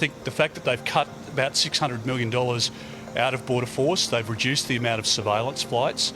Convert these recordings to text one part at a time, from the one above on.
think the fact that they've cut about $600 million out of Border Force, they've reduced the amount of surveillance flights,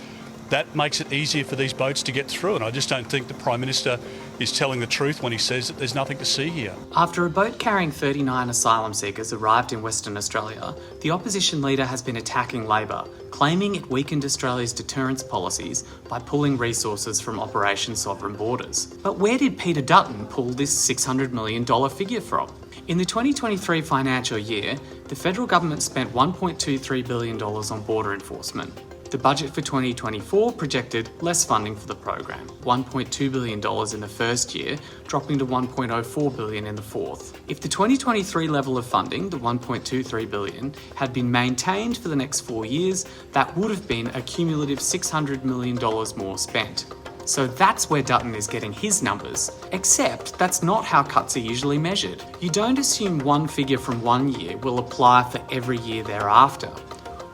that makes it easier for these boats to get through. And I just don't think the Prime Minister is telling the truth when he says that there's nothing to see here. After a boat carrying 39 asylum seekers arrived in Western Australia, the opposition leader has been attacking Labor, claiming it weakened Australia's deterrence policies by pulling resources from Operation Sovereign Borders. But where did Peter Dutton pull this $600 million figure from? In the 2023 financial year, the federal government spent $1.23 billion on border enforcement. The budget for 2024 projected less funding for the program, $1.2 billion in the first year, dropping to $1.04 billion in the fourth. If the 2023 level of funding, the $1.23 billion, had been maintained for the next 4 years, that would have been a cumulative $600 million more spent. So that's where Dutton is getting his numbers. Except that's not how cuts are usually measured. You don't assume one figure from one year will apply for every year thereafter.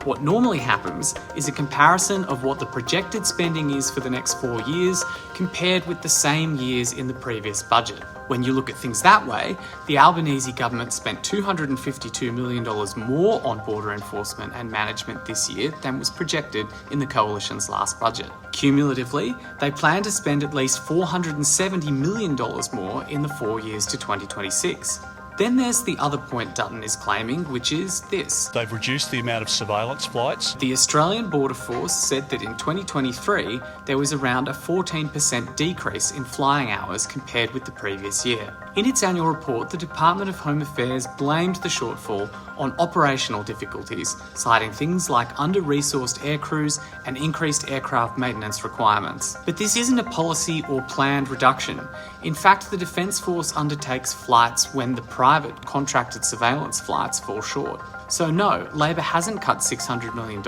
What normally happens is a comparison of what the projected spending is for the next 4 years compared with the same years in the previous budget. When you look at things that way, the Albanese government spent $252 million more on border enforcement and management this year than was projected in the Coalition's last budget. Cumulatively, they plan to spend at least $470 million more in the 4 years to 2026. Then there's the other point Dutton is claiming, which is this. They've reduced the amount of surveillance flights. The Australian Border Force said that in 2023, there was around a 14% decrease in flying hours compared with the previous year. In its annual report, the Department of Home Affairs blamed the shortfall on operational difficulties, citing things like under-resourced air crews and increased aircraft maintenance requirements. But this isn't a policy or planned reduction. In fact, the Defence Force undertakes flights when the private contracted surveillance flights fall short. So no, Labor hasn't cut $600 million.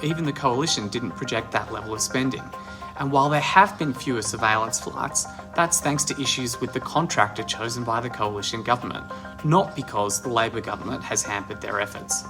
Even the Coalition didn't project that level of spending. And while there have been fewer surveillance flights, that's thanks to issues with the contractor chosen by the Coalition government, not because the Labor government has hampered their efforts.